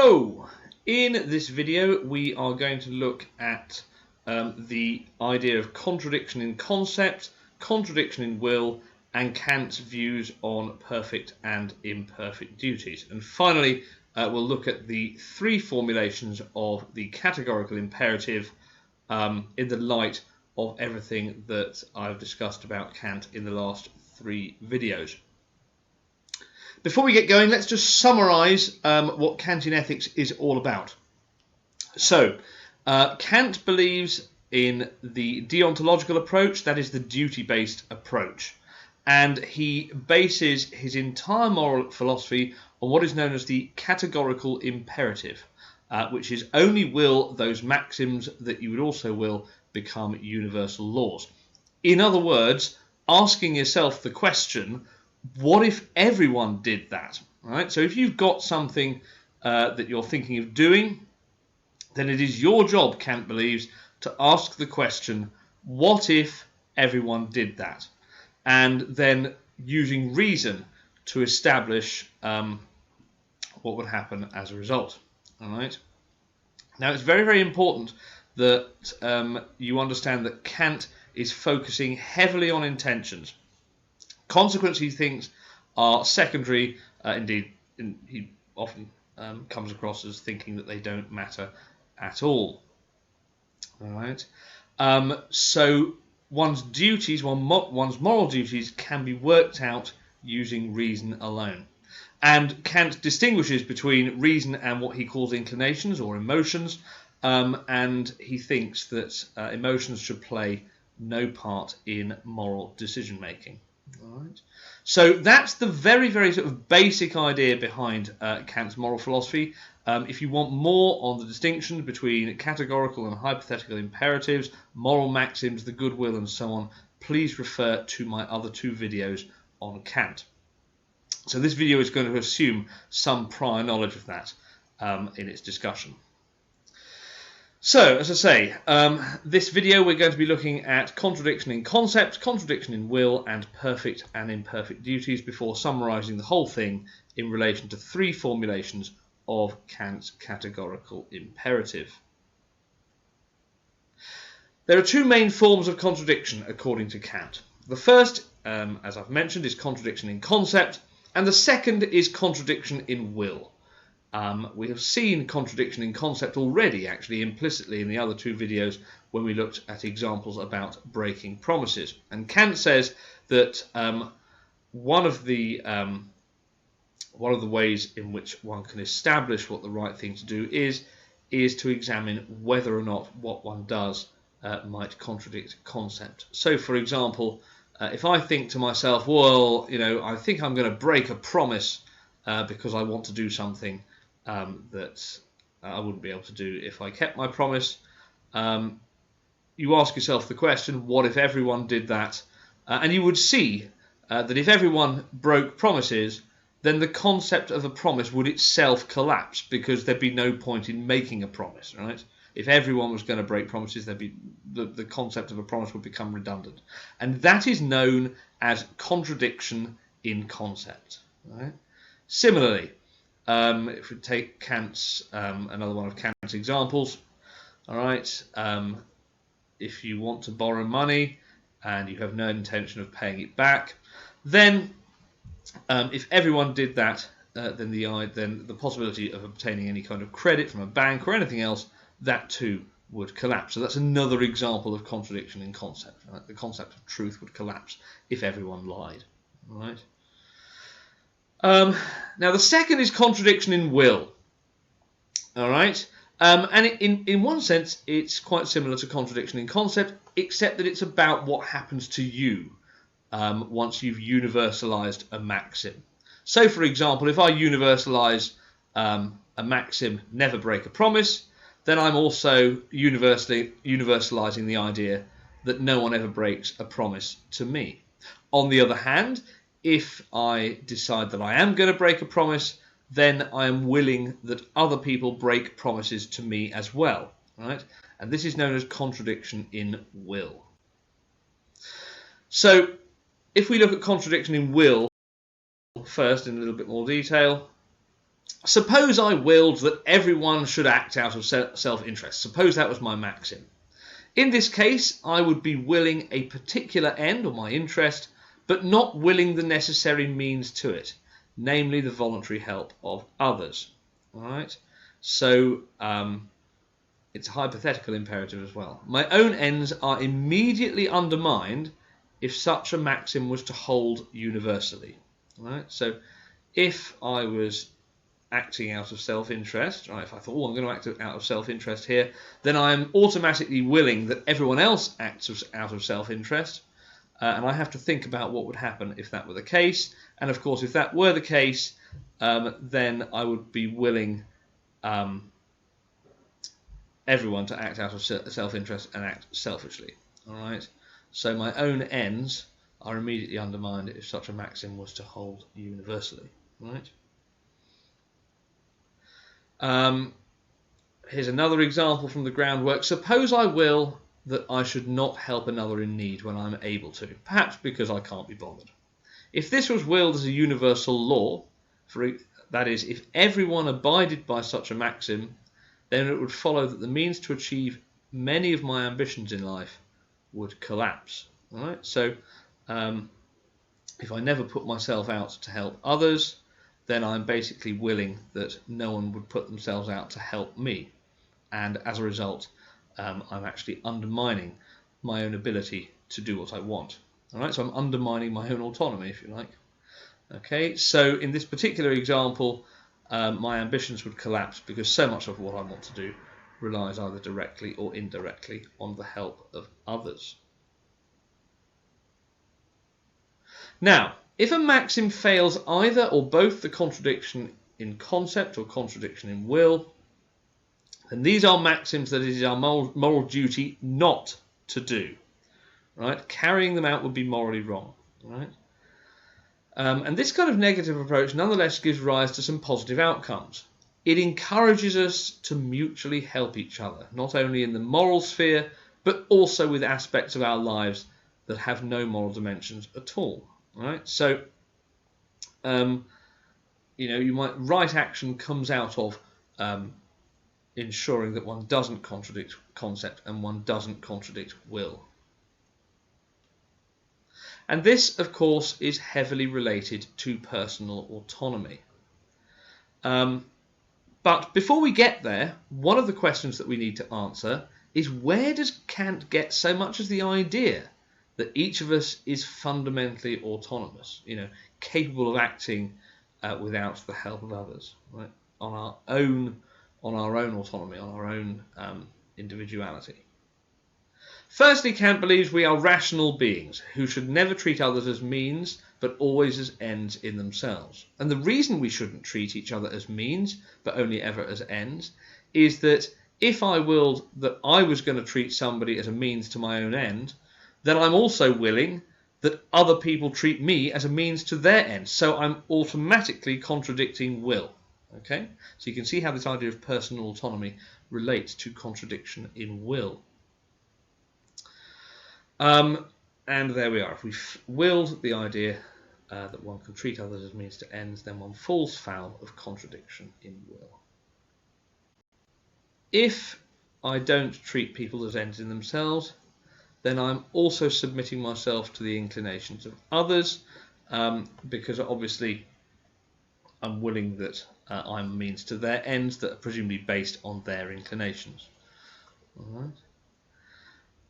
Hello! In this video we are going to look at the idea of contradiction in concept, contradiction in will, and Kant's views on perfect and imperfect duties. And finally we'll look at the three formulations of the categorical imperative in the light of everything that I've discussed about Kant in the last three videos. Before we get going, let's just summarize what Kantian ethics is all about. So, Kant believes in the deontological approach, that is the duty-based approach. And he bases his entire moral philosophy on what is known as the categorical imperative, which is only will those maxims that you would also will become universal laws. In other words, asking yourself the question, what if everyone did that? Right? So if you've got something that you're thinking of doing, then it is your job, Kant believes, to ask the question, what if everyone did that? And then using reason to establish what would happen as a result. All right? Now it's very, very important that you understand that Kant is focusing heavily on intentions. Consequences, he thinks, are secondary. Indeed, he often comes across as thinking that they don't matter at all. All right. So one's duties, one's moral duties, can be worked out using reason alone. And Kant distinguishes between reason and what he calls inclinations or emotions, and he thinks that emotions should play no part in moral decision making. All right. So that's the very, very sort of basic idea behind Kant's moral philosophy. If you want more on the distinction between categorical and hypothetical imperatives, moral maxims, the goodwill, and so on, please refer to my other two videos on Kant. So this video is going to assume some prior knowledge of that in its discussion. So, as I say, this video we're going to be looking at contradiction in concept, contradiction in will, and perfect and imperfect duties before summarising the whole thing in relation to three formulations of Kant's categorical imperative. There are two main forms of contradiction according to Kant. The first, as I've mentioned, is contradiction in concept, and the second is contradiction in will. We have seen contradiction in concept already, actually, implicitly in the other two videos when we looked at examples about breaking promises. And Kant says that one of the ways in which one can establish what the right thing to do is to examine whether or not what one does might contradict concept. So, for example, if I think to myself, well, I think I'm going to break a promise because I want to do something that I wouldn't be able to do if I kept my promise. You ask yourself the question, what if everyone did that? And you would see that if everyone broke promises, then the concept of a promise would itself collapse because there'd be no point in making a promise, right? If everyone was going to break promises, there'd be the concept of a promise would become redundant. And that is known as contradiction in concept. Right? Similarly, if we take Kant's another one of Kant's examples, all right, if you want to borrow money and you have no intention of paying it back, then if everyone did that, then the possibility of obtaining any kind of credit from a bank or anything else, that too would collapse. So that's another example of contradiction in concept. Right? The concept of truth would collapse if everyone lied. All right. Now the second is contradiction in will. All right, and in one sense it's quite similar to contradiction in concept, except that it's about what happens to you once you've universalized a maxim. So, for example, if I universalize a maxim, never break a promise, then I'm also universalizing the idea that no one ever breaks a promise to me. On the other hand, if I decide that I am going to break a promise, then I am willing that other people break promises to me as well. Right? And this is known as contradiction in will. So, if we look at contradiction in will first in a little bit more detail, suppose I willed that everyone should act out of self-interest. Suppose that was my maxim. In this case, I would be willing a particular end or my interest, but not willing the necessary means to it, namely the voluntary help of others. All right? So it's a hypothetical imperative as well. My own ends are immediately undermined if such a maxim was to hold universally. All right? So if I was acting out of self-interest, right? If I thought, I'm going to act out of self-interest here, then I'm automatically willing that everyone else acts out of self-interest, and I have to think about what would happen if that were the case. And of course, if that were the case, then I would be willing everyone to act out of self-interest and act selfishly. All right. So my own ends are immediately undermined if such a maxim was to hold universally. Right. Here's another example from the groundwork. Suppose I will that I should not help another in need when I'm able to, perhaps because I can't be bothered. If this was willed as a universal law, that is, if everyone abided by such a maxim, then it would follow that the means to achieve many of my ambitions in life would collapse. All right? So if I never put myself out to help others, then I'm basically willing that no one would put themselves out to help me. And as a result, I'm actually undermining my own ability to do what I want. All right, so I'm undermining my own autonomy, if you like. Okay, so in this particular example, my ambitions would collapse because so much of what I want to do relies either directly or indirectly on the help of others. Now, if a maxim fails either or both the contradiction in concept or contradiction in will, then these are maxims that it is our moral duty not to do. Right? Carrying them out would be morally wrong. Right? And this kind of negative approach nonetheless gives rise to some positive outcomes. It encourages us to mutually help each other, not only in the moral sphere, but also with aspects of our lives that have no moral dimensions at all. Right? So, right action comes out of ensuring that one doesn't contradict concept and one doesn't contradict will. And this, of course, is heavily related to personal autonomy. But before we get there, one of the questions that we need to answer is, where does Kant get so much as the idea that each of us is fundamentally autonomous, capable of acting without the help of others, right? on our own autonomy, on our own individuality. Firstly, Kant believes we are rational beings who should never treat others as means, but always as ends in themselves. And the reason we shouldn't treat each other as means, but only ever as ends, is that if I willed that I was going to treat somebody as a means to my own end, then I'm also willing that other people treat me as a means to their end. So I'm automatically contradicting will. Okay? So you can see how this idea of personal autonomy relates to contradiction in will. And there we are. If we've willed the idea that one can treat others as means to ends, then one falls foul of contradiction in will. If I don't treat people as ends in themselves, then I'm also submitting myself to the inclinations of others, because obviously I'm willing that I'm a means to their ends that are presumably based on their inclinations. All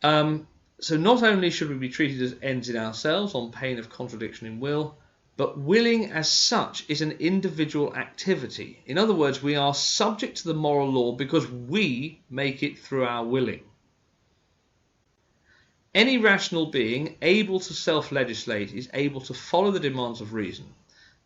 right. So not only should we be treated as ends in ourselves on pain of contradiction in will, but willing as such is an individual activity. In other words, we are subject to the moral law because we make it through our willing. Any rational being able to self-legislate is able to follow the demands of reason.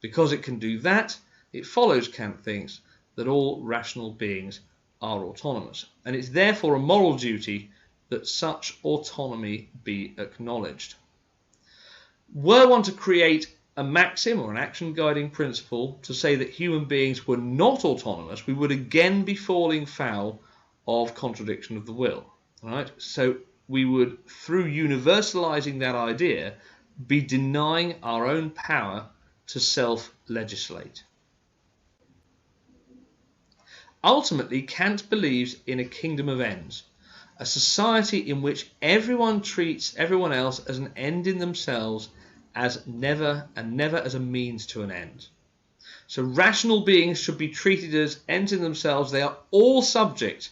Because it can do that, it follows, Kant thinks, that all rational beings are autonomous. And it's therefore a moral duty that such autonomy be acknowledged. Were one to create a maxim or an action guiding principle to say that human beings were not autonomous, we would again be falling foul of contradiction of the will. Right? So we would, through universalizing that idea, be denying our own power to self-legislate. ultimately, Kant believes in a kingdom of ends, a society in which everyone treats everyone else as an end in themselves, as never as a means to an end. So rational beings should be treated as ends in themselves. They are all subject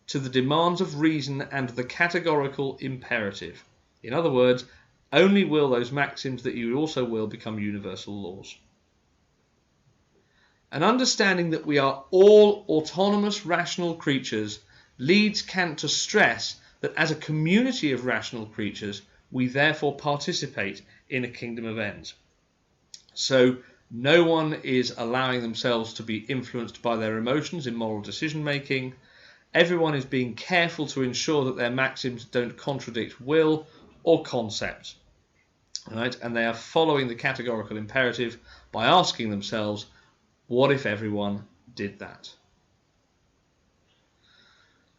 to the demands of reason and the categorical imperative. In other words, only will those maxims that you also will become universal laws. An understanding that we are all autonomous rational creatures leads Kant to stress that as a community of rational creatures, we therefore participate in a kingdom of ends. So no one is allowing themselves to be influenced by their emotions in moral decision making. Everyone is being careful to ensure that their maxims don't contradict will or concept. Right? And they are following the categorical imperative by asking themselves, what if everyone did that?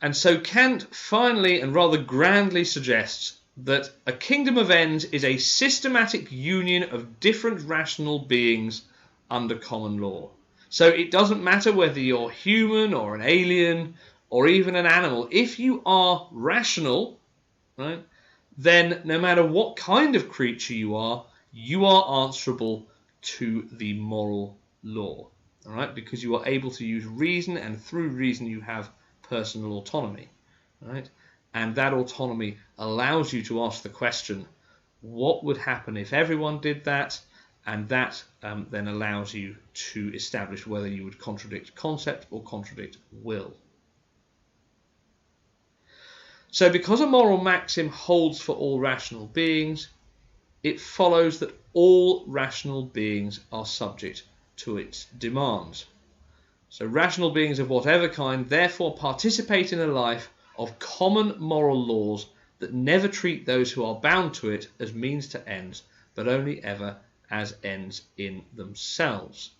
And so Kant finally and rather grandly suggests that a kingdom of ends is a systematic union of different rational beings under common law. So it doesn't matter whether you're human or an alien or even an animal. If you are rational, right, then no matter what kind of creature you are answerable to the moral law. All right, because you are able to use reason, and through reason you have personal autonomy. Right? And that autonomy allows you to ask the question, what would happen if everyone did that? And that then allows you to establish whether you would contradict concept or contradict will. So because a moral maxim holds for all rational beings, it follows that all rational beings are subject to its demands. So rational beings of whatever kind therefore participate in a life of common moral laws that never treat those who are bound to it as means to ends, but only ever as ends in themselves.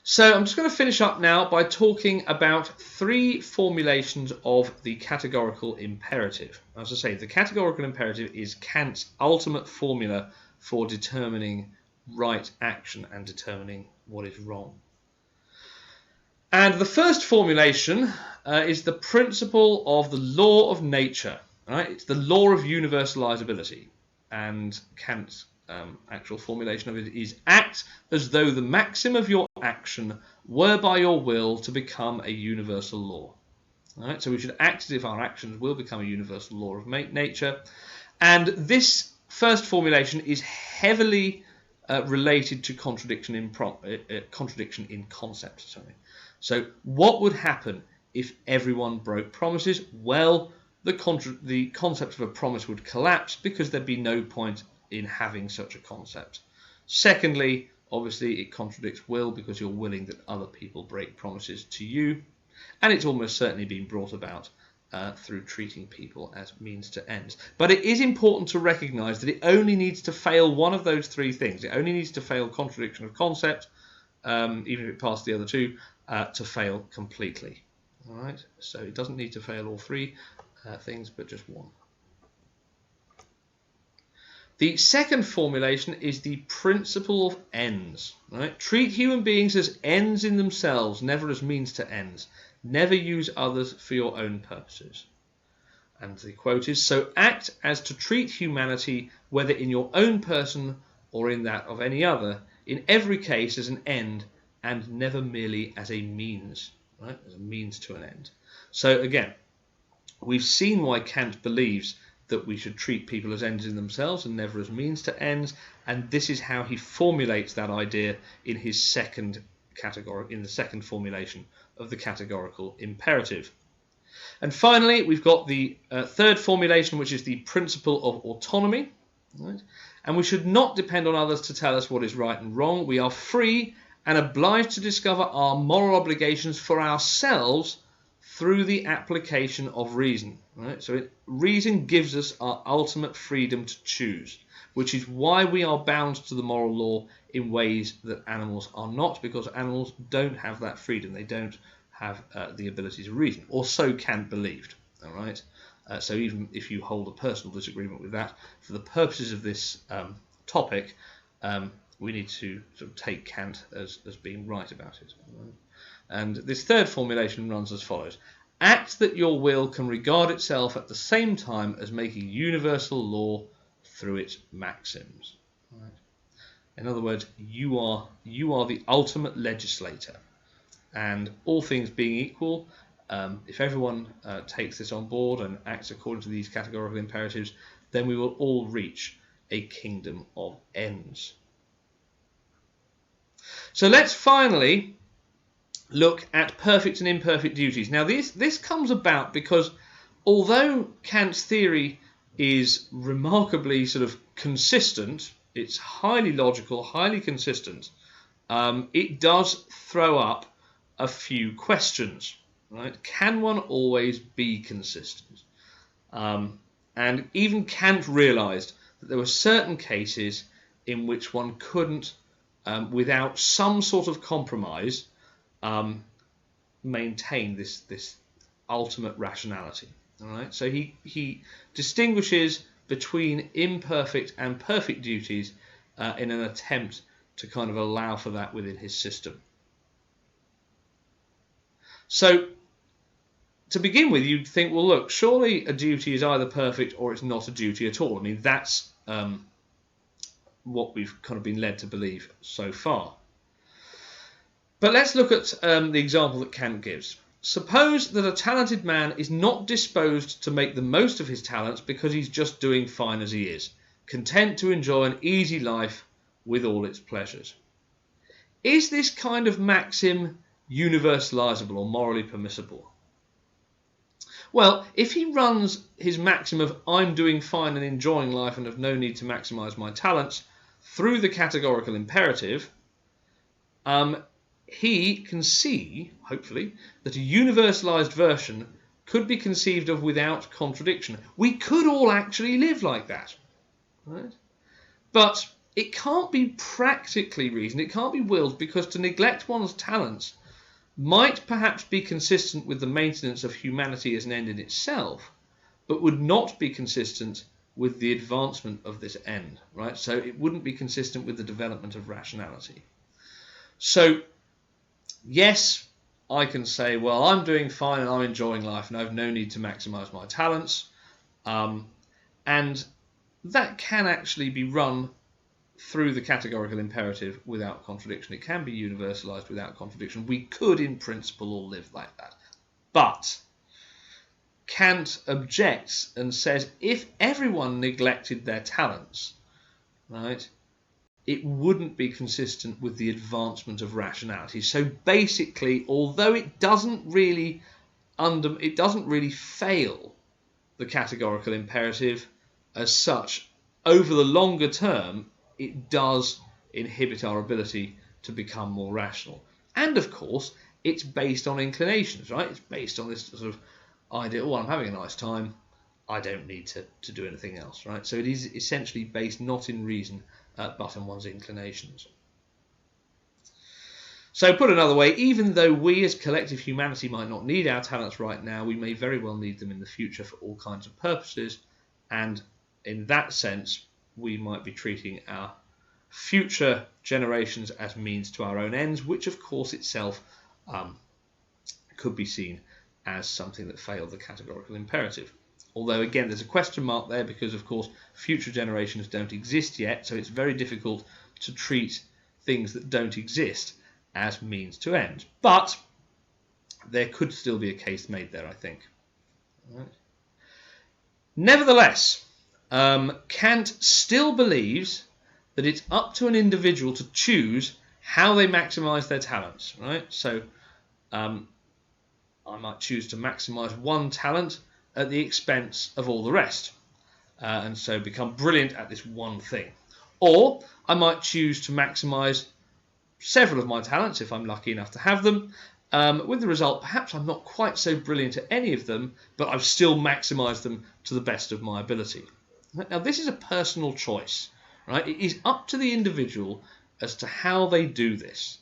So I'm just going to finish up now by talking about three formulations of the categorical imperative. As I say, the categorical imperative is Kant's ultimate formula for determining right action and determining what is wrong. And the first formulation is the principle of the law of nature. Right? It's the law of universalizability. And Kant's actual formulation of it is: act as though the maxim of your action were by your will to become a universal law. Right? So we should act as if our actions will become a universal law of nature. And this first formulation is heavily related to contradiction in concept. Sorry. So what would happen if everyone broke promises? Well, the concept of a promise would collapse because there'd be no point in having such a concept. Secondly, obviously it contradicts will because you're willing that other people break promises to you, and it's almost certainly been brought about through treating people as means to ends. But it is important to recognize that it only needs to fail one of those three things. It only needs to fail contradiction of concept, even if it passed the other two, to fail completely. All right, so it doesn't need to fail all three things, but just one. The second formulation is the principle of ends. Right? Treat human beings as ends in themselves, never as means to ends. Never use others for your own purposes. And the quote is, so act as to treat humanity, whether in your own person or in that of any other, in every case as an end and never merely as a means. Right? As a means to an end. So again, we've seen why Kant believes that we should treat people as ends in themselves and never as means to ends, and this is how he formulates that idea in his second formulation of the categorical imperative. And finally, we've got the third formulation, which is the principle of autonomy. Right? And we should not depend on others to tell us what is right and wrong. We are free and obliged to discover our moral obligations for ourselves through the application of reason. Right? So reason gives us our ultimate freedom to choose, which is why we are bound to the moral law in ways that animals are not, because animals don't have that freedom. They don't have the ability to reason, or so Kant believed. All right. So even if you hold a personal disagreement with that, for the purposes of this topic, we need to sort of take Kant as being right about it. And this third formulation runs as follows. Act that your will can regard itself at the same time as making universal law through its maxims. Right. In other words, you are the ultimate legislator. And all things being equal, if everyone takes this on board and acts according to these categorical imperatives, then we will all reach a kingdom of ends. So let's finally look at perfect and imperfect duties. Now this comes about because although Kant's theory is remarkably sort of consistent, it's highly logical, highly consistent, it does throw up a few questions. Right? Can one always be consistent? And even Kant realized that there were certain cases in which one couldn't, without some sort of compromise, maintain this ultimate rationality. All right? So he distinguishes between imperfect and perfect duties in an attempt to kind of allow for that within his system. So to begin with, you'd think, well, look, surely a duty is either perfect or it's not a duty at all. I mean, that's what we've kind of been led to believe so far. But let's look at the example that Kant gives. Suppose that a talented man is not disposed to make the most of his talents because he's just doing fine as he is, content to enjoy an easy life with all its pleasures. Is this kind of maxim universalizable or morally permissible? Well, if he runs his maxim of I'm doing fine and enjoying life and have no need to maximize my talents through the categorical imperative, he can see, hopefully, that a universalized version could be conceived of without contradiction. We could all actually live like that, right? But it can't be practically reasoned, it can't be willed, because to neglect one's talents might perhaps be consistent with the maintenance of humanity as an end in itself, but would not be consistent with the advancement of this end, right? So it wouldn't be consistent with the development of rationality. So, yes, I can say, well, I'm doing fine and I'm enjoying life and I have no need to maximize my talents. And that can actually be run through the categorical imperative without contradiction. It can be universalized without contradiction. We could, in principle, all live like that. But Kant objects and says if everyone neglected their talents, right, it wouldn't be consistent with the advancement of rationality. So basically, although it doesn't really fail the categorical imperative as such, over the longer term, it does inhibit our ability to become more rational. And of course, it's based on inclinations, right? It's based on this sort of idea, oh, I'm having a nice time, I don't need to do anything else, right? So it is essentially based not in reason, but on one's inclinations. So put another way, even though we as collective humanity might not need our talents right now, we may very well need them in the future for all kinds of purposes, and in that sense, we might be treating our future generations as means to our own ends, which of course itself could be seen as something that failed the categorical imperative. Although again there's a question mark there because of course future generations don't exist yet, so it's very difficult to treat things that don't exist as means to end. But there could still be a case made there, I think. Right. Nevertheless, Kant still believes that it's up to an individual to choose how they maximize their talents, right? So I might choose to maximize one talent at the expense of all the rest, and so become brilliant at this one thing. Or I might choose to maximize several of my talents, if I'm lucky enough to have them, with the result perhaps I'm not quite so brilliant at any of them, but I've still maximized them to the best of my ability. Now this is a personal choice, right? It is up to the individual as to how they do this,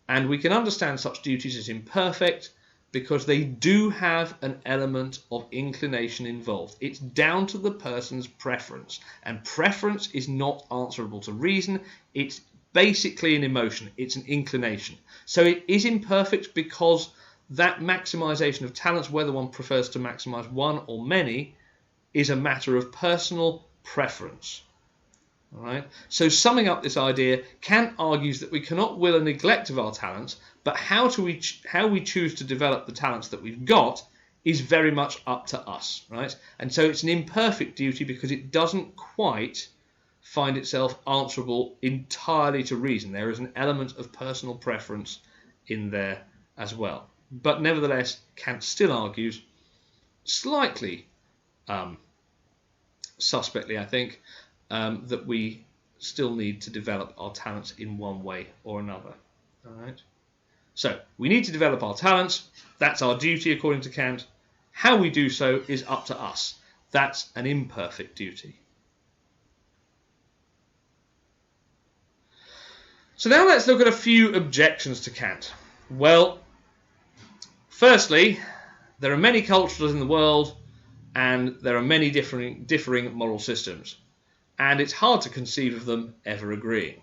and we can understand such duties as imperfect because they do have an element of inclination involved. It's down to the person's preference, and preference is not answerable to reason. It's basically an emotion. It's an inclination. So it is imperfect because that maximization of talents, whether one prefers to maximize one or many, is a matter of personal preference. All right? So summing up this idea, Kant argues that we cannot will a neglect of our talents, but how we choose to develop the talents that we've got is very much up to us. Right? And so it's an imperfect duty because it doesn't quite find itself answerable entirely to reason. There is an element of personal preference in there as well. But nevertheless, Kant still argues, slightly suspectly, I think, that we still need to develop our talents in one way or another. All right. So we need to develop our talents. That's our duty according to Kant. How we do so is up to us. That's an imperfect duty. So now let's look at a few objections to Kant. Well, firstly, there are many cultures in the world and there are many differing moral systems, and it's hard to conceive of them ever agreeing.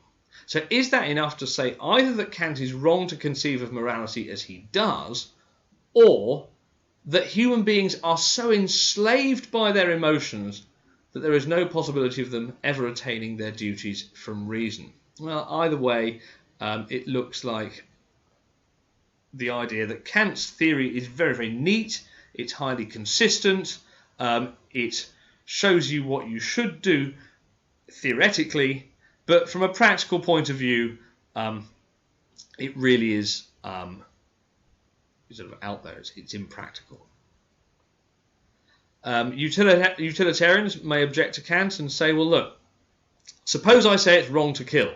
So is that enough to say either that Kant is wrong to conceive of morality as he does, or that human beings are so enslaved by their emotions that there is no possibility of them ever attaining their duties from reason? Well, either way, it looks like the idea that Kant's theory is very, very neat, it's highly consistent, it shows you what you should do theoretically, but from a practical point of view, it really is sort of out there, it's impractical. Utilitarians may object to Kant and say, well, look, suppose I say it's wrong to kill.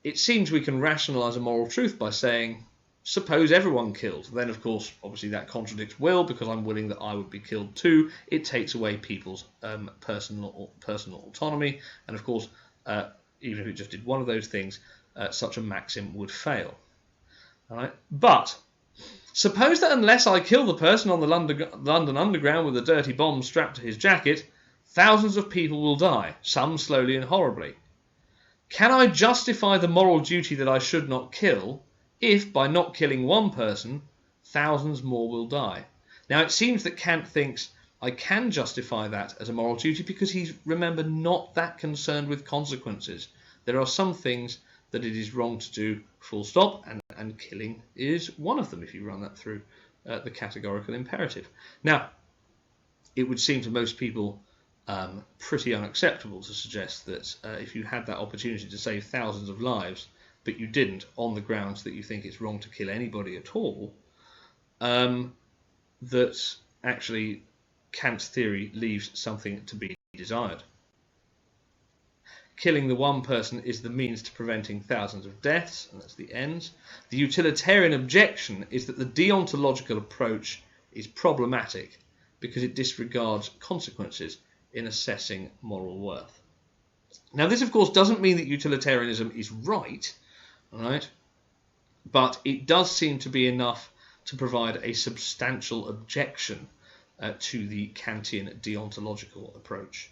It seems we can rationalize a moral truth by saying, suppose everyone killed. Then, of course, obviously that contradicts will, because I'm willing that I would be killed too. It takes away people's personal autonomy. And, of course, even if it just did one of those things, such a maxim would fail. All right? But suppose that unless I kill the person on the London Underground with a dirty bomb strapped to his jacket, thousands of people will die, some slowly and horribly. Can I justify the moral duty that I should not kill if, by not killing one person, thousands more will die? Now, it seems that Kant thinks I can justify that as a moral duty because he's, remember, not that concerned with consequences. There are some things that it is wrong to do, full stop, and killing is one of them if you run that through the categorical imperative. Now, it would seem to most people pretty unacceptable to suggest that if you had that opportunity to save thousands of lives, but you didn't, on the grounds that you think it's wrong to kill anybody at all, that actually Kant's theory leaves something to be desired. Killing the one person is the means to preventing thousands of deaths, and that's the end. The utilitarian objection is that the deontological approach is problematic because it disregards consequences in assessing moral worth. Now, this, of course, doesn't mean that utilitarianism is right, but it does seem to be enough to provide a substantial objection to the Kantian deontological approach.